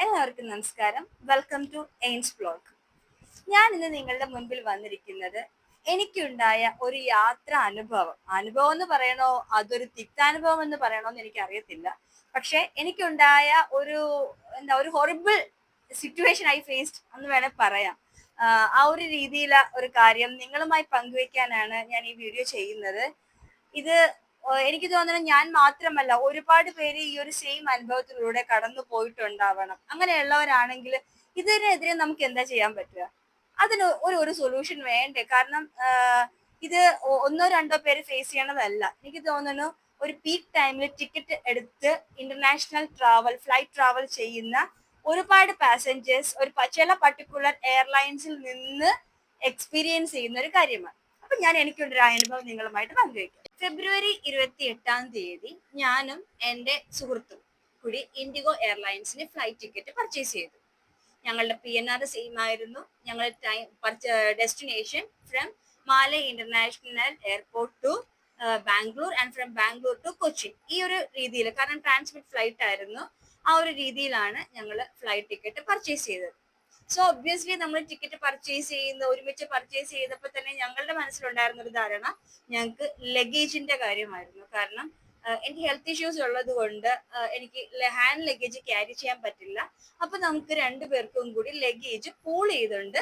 എല്ലാവർക്കും നമസ്കാരം. Welcome to Aims blog. ഞാൻ ഇന്ന് നിങ്ങളുടെ മുൻപിൽ വന്നിരിക്കുന്നത് എനിക്കുണ്ടായ ഒരു യാത്രാ അനുഭവം എന്ന് പറയണോ അതൊരു തിക്താനുഭവം എന്ന് പറയണോ എന്ന് എനിക്ക് അറിയത്തില്ല. പക്ഷെ എനിക്കുണ്ടായ ഒരു ഹൊറിബിൾ സിറ്റുവേഷൻ ഐ ഫേസ്ഡ് എന്ന് വേണേൽ പറയാം. ആ ഒരു രീതിയിലെ ഒരു കാര്യം നിങ്ങളുമായി പങ്കുവെക്കാനാണ് ഞാൻ ഈ വീഡിയോ ചെയ്യുന്നത്. ഇത് എനിക്ക് തോന്നുന്നു ഞാൻ മാത്രമല്ല, ഒരുപാട് പേര് ഈ ഒരു സെയിം അനുഭവത്തിലൂടെ കടന്നു പോയിട്ടുണ്ടാവണം. അങ്ങനെയുള്ളവരാണെങ്കിൽ ഇതിനെതിരെ നമുക്ക് എന്താ ചെയ്യാൻ പറ്റുക? അതിന് ഒരു സൊല്യൂഷൻ വേണ്ടേ? കാരണം ഇത് ഒന്നോ രണ്ടോ പേര് ഫേസ് ചെയ്യണതല്ല. എനിക്ക് തോന്നുന്നു ഒരു പീക്ക് ടൈമിൽ ടിക്കറ്റ് എടുത്ത് ഇന്റർനാഷണൽ ഫ്ലൈറ്റ് ട്രാവൽ ചെയ്യുന്ന ഒരുപാട് പാസഞ്ചേഴ്സ് ചില പർട്ടിക്കുലർ എയർലൈൻസിൽ നിന്ന് എക്സ്പീരിയൻസ് ചെയ്യുന്ന ഒരു കാര്യമാണ്. അപ്പൊ ഞാൻ എനിക്കൊരു അനുഭവം നിങ്ങളുമായിട്ട് പങ്കുവയ്ക്കാം. ഫെബ്രുവരി 28 ഞാനും എൻ്റെ സുഹൃത്തും കൂടി ഇൻഡിഗോ എയർലൈൻസിന് ഫ്ലൈറ്റ് ടിക്കറ്റ് പർച്ചേസ് ചെയ്തു. ഞങ്ങളുടെ PNR സെയിം ആയിരുന്നു. ഞങ്ങൾ destination from Male international airport to Bangalore and from Bangalore to Kochi. ഈ ഒരു രീതിയിൽ, കാരണം ട്രാൻസ്മിറ്റ് ഫ്ലൈറ്റ് ആയിരുന്നു, ആ ഒരു രീതിയിലാണ് ഞങ്ങൾ ഫ്ലൈറ്റ് ടിക്കറ്റ് പർച്ചേസ് ചെയ്തത്. സോ ഒബ്വിയസ്ലി നമ്മൾ ടിക്കറ്റ് ഒരുമിച്ച് പർച്ചേസ് ചെയ്തപ്പോൾ തന്നെ ഞങ്ങളുടെ മനസ്സിലുണ്ടായിരുന്ന ഒരു ധാരണ ഞങ്ങൾക്ക് ലഗേജിന്റെ കാര്യമായിരുന്നു. കാരണം എനിക്ക് ഹെൽത്ത് ഇഷ്യൂസ് ഉള്ളത് കൊണ്ട് എനിക്ക് ഹാൻഡ് ലഗേജ് ക്യാരി ചെയ്യാൻ പറ്റില്ല. അപ്പൊ നമുക്ക് രണ്ടുപേർക്കും കൂടി ലഗേജ് പൂൾ ചെയ്തുകൊണ്ട്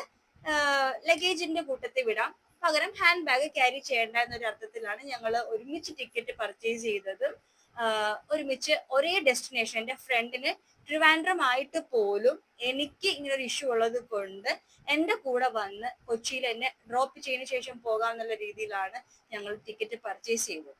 ലഗേജിന്റെ കൂട്ടത്തിൽ വിടാം, പകരം ഹാൻഡ് ബാഗ് ക്യാരി ചെയ്യേണ്ട എന്നൊരു അർത്ഥത്തിലാണ് ഞങ്ങൾ ഒരുമിച്ച് ടിക്കറ്റ് പർച്ചേസ് ചെയ്തത്. ഒരുമിച്ച് ഒരേ ഡെസ്റ്റിനേഷൻ. എൻ്റെ ഫ്രണ്ടിന് ട്രിവാൻഡ്രം ആയിട്ട് പോലും എനിക്ക് ഇങ്ങനെ ഒരു ഇഷ്യൂ ഉള്ളത് കൊണ്ട് എൻ്റെ കൂടെ വന്ന് കൊച്ചിയിൽ എന്നെ ഡ്രോപ്പ് ചെയ്തതിനു ശേഷം പോകാമെന്നുള്ള രീതിയിലാണ് ഞങ്ങൾ ടിക്കറ്റ് പർച്ചേസ് ചെയ്തത്.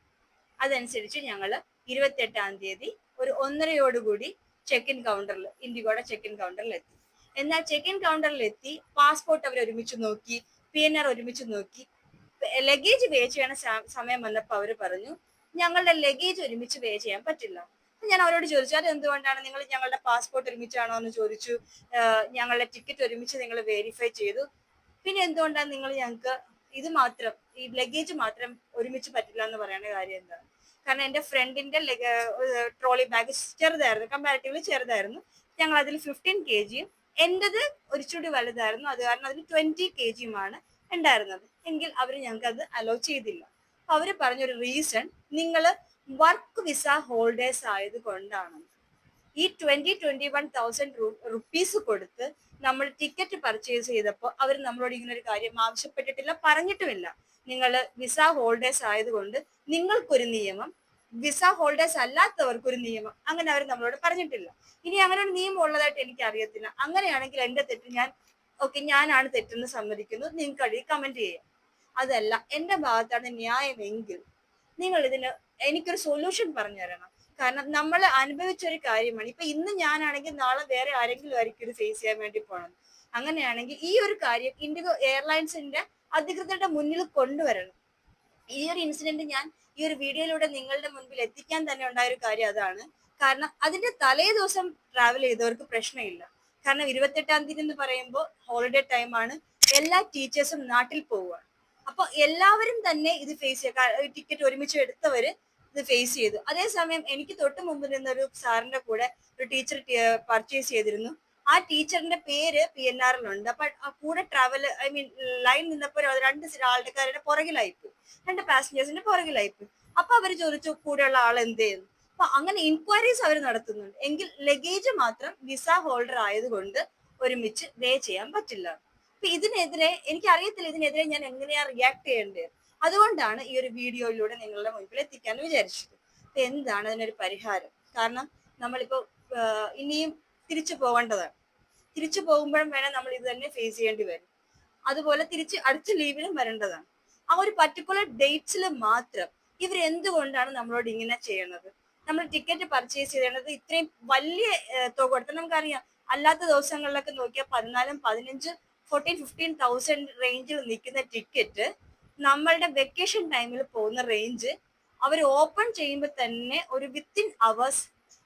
അതനുസരിച്ച് ഞങ്ങൾ 28 ഒരു 1:30 ചെക്ക് ഇൻ കൗണ്ടറിൽ, ഇൻഡിഗോയുടെ ചെക്ക് ഇൻ കൗണ്ടറിൽ എത്തി. എന്നാൽ ചെക്ക് ഇൻ കൗണ്ടറിൽ എത്തി പാസ്പോർട്ട് അവർ ഒരുമിച്ച് നോക്കി, PNR ഒരുമിച്ച് നോക്കി. ലഗേജ് പേ ചെയ്യണ സമയം വന്നപ്പോൾ അവർ പറഞ്ഞു ഞങ്ങളുടെ ലഗേജ് ഒരുമിച്ച് പേ ചെയ്യാൻ പറ്റില്ല. ഞാൻ അവരോട് ചോദിച്ചു അത് എന്തുകൊണ്ടാണ്, നിങ്ങൾ ഞങ്ങളുടെ പാസ്പോർട്ട് ഒരുമിച്ചാണോ എന്ന് ചോദിച്ചു. ഞങ്ങളുടെ ടിക്കറ്റ് ഒരുമിച്ച് നിങ്ങൾ വെരിഫൈ ചെയ്തു, പിന്നെ എന്തുകൊണ്ടാണ് നിങ്ങൾ ഞങ്ങൾക്ക് ഇത് മാത്രം, ഈ ലഗേജ് മാത്രം ഒരുമിച്ച് പറ്റില്ല എന്ന് പറയുന്ന കാര്യം എന്താണ്? കാരണം എൻ്റെ ഫ്രണ്ടിന്റെ ട്രോളി ബാഗ് ചെറുതായിരുന്നു, കമ്പാരിറ്റീവ്ലി ചെറുതായിരുന്നു. ഞങ്ങൾ അതിൽ 15 kg, എൻ്റെത് ഒരുചൂടി വലുതായിരുന്നു, അത് കാരണം അതിൽ 20 kg ഉണ്ടായിരുന്നത്. എങ്കിൽ അവർ ഞങ്ങൾക്ക് അത് അലോ ചെയ്തില്ല. അവര് പറഞ്ഞൊരു റീസൺ, നിങ്ങൾ വർക്ക് വിസ ഹോൾഡേഴ്സ് ആയത് കൊണ്ടാണ്. ഈ 21,000 റുപ്പീസ് കൊടുത്ത് നമ്മൾ ടിക്കറ്റ് പർച്ചേസ് ചെയ്തപ്പോൾ അവർ നമ്മളോട് ഇങ്ങനെ ഒരു കാര്യം ആവശ്യപ്പെട്ടിട്ടില്ല, പറഞ്ഞിട്ടുമില്ല. നിങ്ങൾ വിസ ഹോൾഡേഴ്സ് ആയതുകൊണ്ട് നിങ്ങൾക്കൊരു നിയമം, വിസ ഹോൾഡേഴ്സ് അല്ലാത്തവർക്കൊരു നിയമം, അങ്ങനെ അവർ നമ്മളോട് പറഞ്ഞിട്ടില്ല. ഇനി അങ്ങനെ ഒരു നിയമം ഉള്ളതായിട്ട് എനിക്ക് അറിയത്തില്ല. അങ്ങനെയാണെങ്കിൽ എൻ്റെ തെറ്റ് ഞാനാണ് തെറ്റെന്ന് സമ്മതിക്കുന്നു, നിങ്ങൾക്ക് അടി കമന്റ് ചെയ്യാം. അതല്ല എൻ്റെ ഭാഗത്താണ് ന്യായമെങ്കിൽ നിങ്ങൾ എനിക്കൊരു സൊല്യൂഷൻ പറഞ്ഞു തരണം. കാരണം നമ്മൾ അനുഭവിച്ച ഒരു കാര്യമാണ്. ഇപ്പൊ ഇന്ന് ഞാനാണെങ്കിൽ നാളെ വേറെ ആരെങ്കിലും ആയിരിക്കും ഇത് ഫേസ് ചെയ്യാൻ വേണ്ടി പോകണം. അങ്ങനെയാണെങ്കിൽ ഈ ഒരു കാര്യം ഇൻഡിഗോ എയർലൈൻസിന്റെ അധികൃതരുടെ മുന്നിൽ കൊണ്ടുവരണം. ഈ ഒരു ഇൻസിഡന്റ് ഞാൻ ഈ ഒരു വീഡിയോയിലൂടെ നിങ്ങളുടെ മുൻപിൽ എത്തിക്കാൻ തന്നെ ഉണ്ടായ ഒരു കാര്യം അതാണ്. കാരണം അതിന്റെ തലേ ദിവസം ട്രാവൽ ചെയ്തവർക്ക് പ്രശ്നമില്ല. കാരണം 28 എന്ന് പറയുമ്പോൾ ഹോളിഡേ ടൈമാണ്, എല്ലാ ടീച്ചേഴ്സും നാട്ടിൽ പോവുകയാണ്. അപ്പൊ എല്ലാവരും തന്നെ ഇത് ഫേസ് ചെയ്യുക, ടിക്കറ്റ് ഒരുമിച്ച് എടുത്തവര് ഇത് ഫേസ് ചെയ്തു. അതേസമയം എനിക്ക് തൊട്ട് മുമ്പ് നിന്നൊരു സാറിന്റെ കൂടെ ഒരു ടീച്ചർ പർച്ചേസ് ചെയ്തിരുന്നു. ആ ടീച്ചറിന്റെ പേര് PNR-ലുണ്ട്. അപ്പൊ കൂടെ ലൈൻ നിന്നപ്പോൾ രണ്ട് ആൾക്കാരുടെ പുറകിലായിപ്പോയി, 2 പാസഞ്ചേഴ്സിന്റെ പുറകിലായിപ്പോയി. അപ്പൊ അവര് ചോദിച്ചു കൂടെയുള്ള ആൾ എന്ത് ചെയ്യുന്നു. അപ്പൊ അങ്ങനെ ഇൻക്വയറീസ് അവർ നടത്തുന്നുണ്ട്. എങ്കിൽ ലഗേജ് മാത്രം വിസ ഹോൾഡർ ആയതുകൊണ്ട് ഒരുമിച്ച് വേ ചെയ്യാൻ പറ്റില്ല. അപ്പൊ ഇതിനെതിരെ ഇതിനെതിരെ ഞാൻ എങ്ങനെയാ റിയാക്ട് ചെയ്യേണ്ടത്? അതുകൊണ്ടാണ് ഈ ഒരു വീഡിയോയിലൂടെ നിങ്ങളുടെ മുൻപിൽ എത്തിക്കാൻ വിചാരിച്ചത്. അപ്പൊ എന്താണ് അതിനൊരു പരിഹാരം? കാരണം നമ്മളിപ്പോ ഇനിയും തിരിച്ചു പോകേണ്ടതാണ്. തിരിച്ചു പോകുമ്പോഴും വേണം നമ്മൾ ഇത് തന്നെ ഫേസ് ചെയ്യേണ്ടി വരും. അതുപോലെ തിരിച്ച് അടുത്ത ലീവിലും വരേണ്ടതാണ്. ആ ഒരു പർട്ടിക്കുലർ ഡേറ്റ്സിൽ മാത്രം ഇവരെന്തുകൊണ്ടാണ് നമ്മളോട് ഇങ്ങനെ ചെയ്യണത്? നമ്മൾ ടിക്കറ്റ് പർച്ചേസ് ചെയ്യേണ്ടത് ഇത്രയും വലിയ തുക കൊടുത്താൽ നമുക്കറിയാം. അല്ലാത്ത ദിവസങ്ങളിലൊക്കെ നോക്കിയാൽ 14, 15, 14, 15,000 റേഞ്ചിൽ നിൽക്കുന്ന ടിക്കറ്റ് നമ്മളുടെ വെക്കേഷൻ ടൈമിൽ പോകുന്ന റേഞ്ച് അവർ ഓപ്പൺ ചെയ്യുമ്പോൾ തന്നെ ഒരു വിത്തിൻ അവേഴ്സ്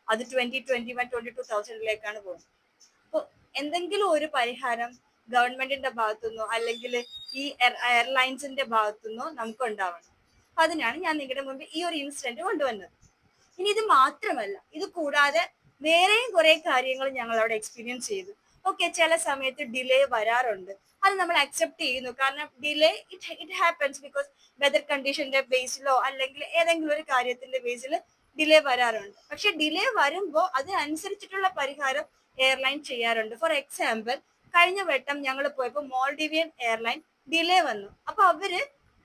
അത് 20, 21, 22,000 പോകുന്നത്. അപ്പോൾ എന്തെങ്കിലും ഒരു പരിഹാരം ഗവൺമെന്റിന്റെ ഭാഗത്തുനിന്നോ അല്ലെങ്കിൽ ഈ എയർലൈൻസിന്റെ ഭാഗത്തുനിന്നോ നമുക്ക് ഉണ്ടാവണം. അതിനാണ് ഞാൻ നിങ്ങളുടെ മുമ്പിൽ ഈ ഒരു ഇൻസിഡന്റ് കൊണ്ടുവന്നത്. ഇനി ഇത് മാത്രമല്ല, ഇത് കൂടാതെ വേറെയും കുറെ കാര്യങ്ങൾ ഞങ്ങൾ അവിടെ എക്സ്പീരിയൻസ് ചെയ്തു. ഓക്കെ, ചില സമയത്ത് ഡിലേ വരാറുണ്ട്, അത് നമ്മൾ അക്സെപ്റ്റ് ചെയ്യുന്നു. കാരണം delay it happens because weather കണ്ടീഷന്റെ ബേസിലോ അല്ലെങ്കിൽ ഏതെങ്കിലും ഒരു കാര്യത്തിന്റെ ബേസിൽ ഡിലേ വരാറുണ്ട്. പക്ഷെ ഡിലേ വരുമ്പോൾ അതിനനുസരിച്ചിട്ടുള്ള പരിഹാരം എയർലൈൻ ചെയ്യാറുണ്ട്. ഫോർ എക്സാമ്പിൾ, കഴിഞ്ഞ വട്ടം ഞങ്ങൾ പോയപ്പോൾ മോൾഡിവിയൻ എയർലൈൻ ഡിലേ വന്നു. അപ്പൊ അവര്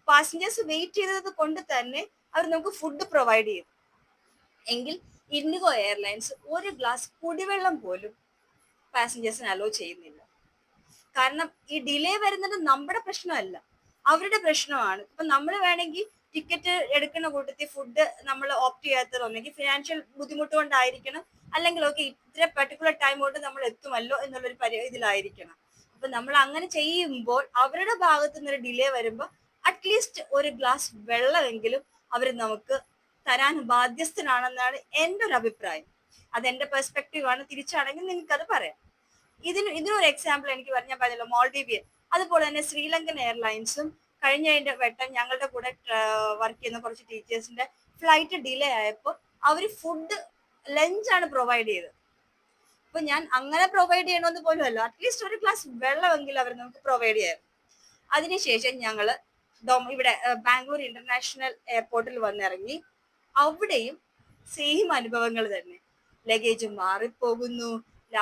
പാസഞ്ചേഴ്സ് വെയിറ്റ് ചെയ്തത് കൊണ്ട് തന്നെ അവർ നമുക്ക് ഫുഡ് പ്രൊവൈഡ് ചെയ്തു. എങ്കിൽ ഇൻഡിഗോ എയർലൈൻസ് ഒരു ഗ്ലാസ് കുടിവെള്ളം പോലും പാസഞ്ചേഴ്സിന് അലോ ചെയ്യുന്നില്ല. കാരണം ഈ ഡിലേ വരുന്നത് നമ്മുടെ പ്രശ്നമല്ല, അവരുടെ പ്രശ്നമാണ്. ഇപ്പൊ നമ്മൾ വേണമെങ്കിൽ ടിക്കറ്റ് എടുക്കുന്ന കൂട്ടത്തിൽ ഫുഡ് നമ്മൾ ഓപ്റ്റ് ചെയ്യാത്തത് ഒന്നെങ്കിൽ ഫിനാൻഷ്യൽ ബുദ്ധിമുട്ട് കൊണ്ടായിരിക്കണം, അല്ലെങ്കിൽ ഓക്കെ ഇത്ര പെർട്ടിക്കുലർ ടൈം കൊണ്ട് നമ്മൾ എത്തുമല്ലോ എന്നുള്ളൊരു ഇതിലായിരിക്കണം. അപ്പൊ നമ്മൾ അങ്ങനെ ചെയ്യുമ്പോൾ അവരുടെ ഭാഗത്തു നിന്നൊരു ഡിലേ വരുമ്പോൾ അറ്റ്ലീസ്റ്റ് ഒരു ഗ്ലാസ് വെള്ളമെങ്കിലും അവർ നമുക്ക് തരാൻ ബാധ്യസ്ഥനാണെന്നാണ് എൻ്റെ ഒരു അഭിപ്രായം. അതെന്റെ പെർസ്പെക്റ്റീവ് ആണ്. തിരിച്ചാണെങ്കിൽ നിങ്ങൾക്ക് അത് പറയാം. ഇതിനൊരു എക്സാമ്പിൾ എനിക്ക് ഞാൻ പറഞ്ഞല്ലോ, മോൾഡീവിയൻ. അതുപോലെ തന്നെ ശ്രീലങ്കൻ എയർലൈൻസും കഴിഞ്ഞതിന്റെ വട്ടം ഞങ്ങളുടെ കൂടെ വർക്ക് ചെയ്യുന്ന കുറച്ച് ടീച്ചേഴ്സിന്റെ ഫ്ലൈറ്റ് ഡിലേ ആയപ്പോൾ അവർ ഫുഡ് ലഞ്ചാണ് പ്രൊവൈഡ് ചെയ്തത്. അപ്പൊ ഞാൻ അങ്ങനെ പ്രൊവൈഡ് ചെയ്യണമെന്ന് പോലും അല്ല, അറ്റ്ലീസ്റ്റ് ഒരു ഗ്ലാസ് വെള്ളമെങ്കിലും അവർ നമുക്ക് പ്രൊവൈഡ് ചെയ്യായിരുന്നു. അതിനുശേഷം ഞങ്ങള് ഇവിടെ ബാംഗ്ലൂർ ഇന്റർനാഷണൽ എയർപോർട്ടിൽ വന്നിറങ്ങി. അവിടെയും സെയിം അനുഭവങ്ങൾ തന്നെ. ലഗേജ് മാറിപ്പോകുന്നു,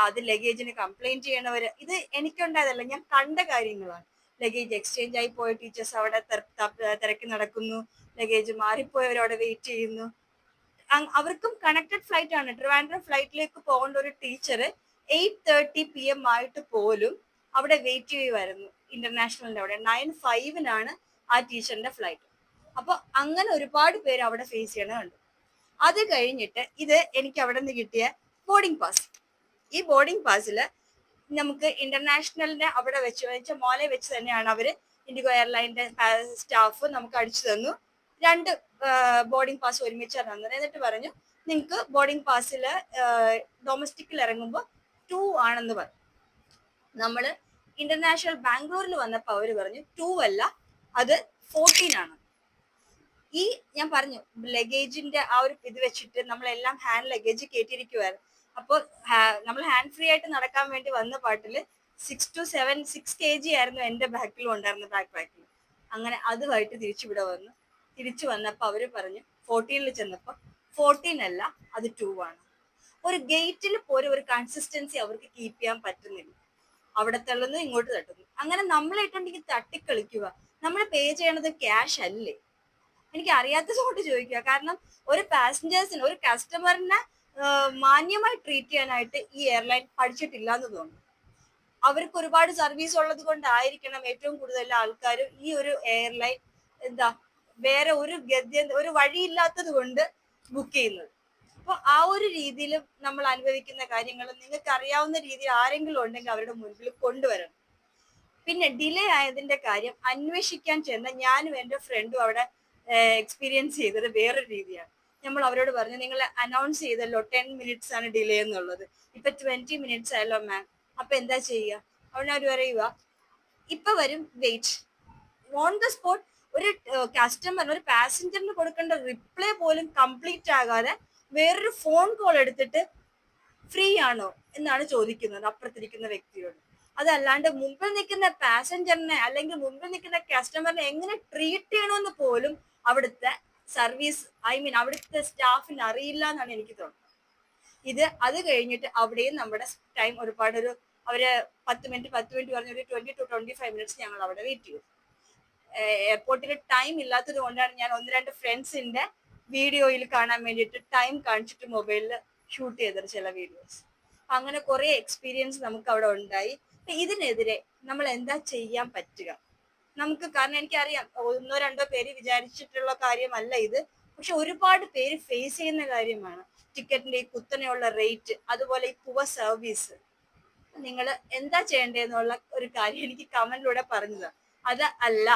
അത് ലഗേജിന് കംപ്ലൈന്റ് ചെയ്യണവര്. ഇത് എനിക്കുണ്ടായതല്ല, ഞാൻ കണ്ട കാര്യങ്ങളാണ്. ലഗേജ് എക്സ്ചേഞ്ച് ആയി പോയ ടീച്ചേഴ്സ് അവിടെ തിരക്കി നടക്കുന്നു, ലഗേജ് മാറിപ്പോയവർ അവിടെ വെയിറ്റ് ചെയ്യുന്നു. അവർക്കും കണക്റ്റഡ് ഫ്ലൈറ്റ് ആണ്. ട്രിവാൻഡ്രം ഫ്ലൈറ്റിലേക്ക് പോകേണ്ട ഒരു ടീച്ചർ 8:30 PM ആയിട്ട് പോലും അവിടെ വെയിറ്റ് ചെയ്യുമായിരുന്നു. ഇന്റർനാഷണലിന്റെ അവിടെ 9:05 ആ ടീച്ചറിന്റെ ഫ്ലൈറ്റ്. അപ്പൊ അങ്ങനെ ഒരുപാട് പേര് അവിടെ ഫേസ് ചെയ്യണമുണ്ട്. അത് കഴിഞ്ഞിട്ട് ഇത് എനിക്ക് അവിടെ നിന്ന് കിട്ടിയ ബോർഡിംഗ് പാസ്. ഈ ബോർഡിംഗ് പാസിൽ നമുക്ക് ഇന്റർനാഷണലിന്റെ അവിടെ വെച്ച് മോലെ വെച്ച് തന്നെയാണ് അവര് ഇൻഡിഗോ എയർലൈനിന്റെ സ്റ്റാഫ് നമുക്ക് അടിച്ചു തന്നു. 2 ബോർഡിംഗ് പാസ് ഒരുമിച്ചാണ് തന്നത്. എന്നിട്ട് പറഞ്ഞു നിങ്ങൾക്ക് ബോർഡിംഗ് പാസിൽ ഡൊമസ്റ്റിക്കിൽ ഇറങ്ങുമ്പോൾ 2 ആണെന്ന് പറഞ്ഞു. നമ്മള് ഇന്റർനാഷണൽ ബാംഗ്ലൂരിൽ വന്നപ്പോൾ അവര് പറഞ്ഞു 2 അല്ല, അത് 14 ആണ്. ഈ ഞാൻ പറഞ്ഞു ലഗേജിന്റെ ആ ഒരു ഇത് വെച്ചിട്ട് നമ്മളെല്ലാം ഹാൻഡ് ലഗേജ് കയറ്റിയിരിക്കുവായിരുന്നു. അപ്പോൾ നമ്മൾ ഹാൻഡ് ഫ്രീ ആയിട്ട് നടക്കാൻ വേണ്ടി വന്ന പാട്ടില് 6 kg ആയിരുന്നു എന്റെ ബാക്കിലും ഉണ്ടായിരുന്ന ബാക്ക് പാക്കിൽ. അങ്ങനെ അതുമായിട്ട് തിരിച്ചിവിടെ വന്നു. തിരിച്ചു വന്നപ്പോൾ അവര് പറഞ്ഞു 14 ചെന്നപ്പോൾ 14 അല്ല, അത് 2 ആണ്. ഒരു ഗേറ്റിൽ പോലും ഒരു കൺസിസ്റ്റൻസി അവർക്ക് കീപ്പ് ചെയ്യാൻ പറ്റുന്നില്ല. അവിടെ തള്ളുന്നു, ഇങ്ങോട്ട് തട്ടുന്നു. അങ്ങനെ നമ്മളായിട്ടുണ്ടെങ്കിൽ തട്ടിക്കളിക്കുക. നമ്മൾ പേ ചെയ്യണത് ക്യാഷ് അല്ലേ? എനിക്ക് അറിയാത്തത് കൊണ്ട് ചോദിക്കുക. കാരണം ഒരു പാസഞ്ചേഴ്സിന്, ഒരു കസ്റ്റമറിനെ മാന്യമായി ട്രീറ്റ് ചെയ്യാനായിട്ട് ഈ എയർലൈൻ പഠിച്ചിട്ടില്ല എന്ന് തോന്നുന്നു. അവർക്ക് ഒരുപാട് സർവീസ് ഉള്ളത് കൊണ്ടായിരിക്കണം ഏറ്റവും കൂടുതൽ ആൾക്കാർ ഈ ഒരു എയർലൈൻ വേറെ ഒരു വഴിയില്ലാത്തത് കൊണ്ട് ബുക്ക് ചെയ്യുന്നത്. അപ്പൊ ആ ഒരു രീതിയിൽ നമ്മൾ അനുഭവിക്കുന്ന കാര്യങ്ങൾ നിങ്ങൾക്ക് അറിയാവുന്ന രീതിയിൽ ആരെങ്കിലും ഉണ്ടെങ്കിൽ അവരുടെ മുൻപിൽ കൊണ്ടുവരണം. പിന്നെ ഡിലേ ആയതിന്റെ കാര്യം അന്വേഷിക്കാൻ ചെന്ന ഞാനും എൻ്റെ ഫ്രണ്ടും അവിടെ എക്സ്പീരിയൻസ് ചെയ്തത് വേറൊരു രീതിയാണ്. നമ്മൾ അവരോട് പറഞ്ഞു, നിങ്ങൾ അനൗൺസ് ചെയ്തല്ലോ 10 minutes ആണ് ഡിലേ എന്നുള്ളത്, ഇപ്പൊ 20 minutes ആയല്ലോ മാം, അപ്പൊ എന്താ ചെയ്യുക? അവിടെ അവർ പറയുക ഇപ്പൊ വരും, വെയിറ്റ്. ഓൺ ദ സ്പോട്ട് ഒരു കസ്റ്റമറിന്, ഒരു പാസഞ്ചറിന് കൊടുക്കേണ്ട റിപ്ലൈ പോലും കംപ്ലീറ്റ് ആകാതെ വേറൊരു ഫോൺ കോൾ എടുത്തിട്ട് ഫ്രീ ആണോ എന്നാണ് ചോദിക്കുന്നത് അപ്പുറത്തിരിക്കുന്ന വ്യക്തിയോട്. അതല്ലാണ്ട് മുമ്പിൽ നിൽക്കുന്ന പാസഞ്ചറിനെ അല്ലെങ്കിൽ മുമ്പിൽ നിൽക്കുന്ന കസ്റ്റമറിനെ എങ്ങനെ ട്രീറ്റ് ചെയ്യണമെന്ന് പോലും അവിടുത്തെ സർവീസ് അവിടുത്തെ സ്റ്റാഫിന് അറിയില്ല എന്നാണ് എനിക്ക് തോന്നുന്നത്. അത് കഴിഞ്ഞിട്ട് അവിടെയും നമ്മുടെ ടൈം ഒരുപാട് അവര് 10 minute പറഞ്ഞ ഒരു 20 to 25 minutes ഞങ്ങൾ അവിടെ വെയിറ്റ് ചെയ്തു. എയർപോർട്ടിൽ ടൈം ഇല്ലാത്തത് കൊണ്ടാണ് ഞാൻ 1-2 ഫ്രണ്ട്സിന്റെ വീഡിയോയിൽ കാണാൻ വേണ്ടിയിട്ട് ടൈം കാണിച്ചിട്ട് മൊബൈലിൽ ഷൂട്ട് ചെയ്തത് ചില വീഡിയോസ്. അങ്ങനെ കുറെ എക്സ്പീരിയൻസ് നമുക്ക് അവിടെ ഉണ്ടായി. ഇതിനെതിരെ നമ്മൾ എന്താ ചെയ്യാൻ പറ്റുക നമുക്ക്? കാരണം എനിക്കറിയാം 1-2 പേര് വിചാരിച്ചിട്ടുള്ള കാര്യമല്ല ഇത്, പക്ഷെ ഒരുപാട് പേര് ഫേസ് ചെയ്യുന്ന കാര്യമാണ്. ടിക്കറ്റിന്റെ ഈ കുത്തനെയുള്ള റേറ്റ്, അതുപോലെ ഈ പുവർ സർവീസ്. നിങ്ങൾ എന്താ ചെയ്യേണ്ടതെന്നുള്ള ഒരു കാര്യം എനിക്ക് കമന്റിലൂടെ പറഞ്ഞത്. അത് അല്ല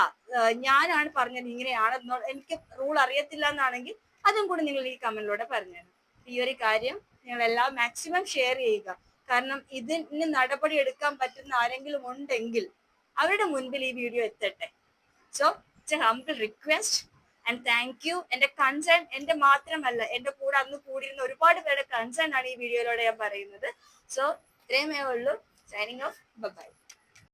ഞാനാണ് പറഞ്ഞത് ഇങ്ങനെയാണെന്നോ എനിക്ക് റൂൾ അറിയത്തില്ല എന്നാണെങ്കിൽ അതും കൂടി നിങ്ങൾ ഈ കമന്റിലൂടെ പറഞ്ഞു. ഈ ഒരു കാര്യം നിങ്ങൾ എല്ലാം മാക്സിമം ഷെയർ ചെയ്യുക. കാരണം ഇതിന് നടപടി എടുക്കാൻ പറ്റുന്ന ആരെങ്കിലും ഉണ്ടെങ്കിൽ അവരുടെ മുൻപിൽ ഈ വീഡിയോ എത്തട്ടെ. So it's a humble request and thank you. എന്റെ കൺസേൺ എന്റെ മാത്രമല്ല, എന്റെ കൂടെ അന്ന് കൂടിയിരുന്ന ഒരുപാട് പേരുടെ കൺസേൺ ആണ് ഈ വീഡിയോയിലൂടെ ഞാൻ പറയുന്നത്. സോ ഇത്രയുമേ ഉള്ളൂ. Signing off. ബൈ.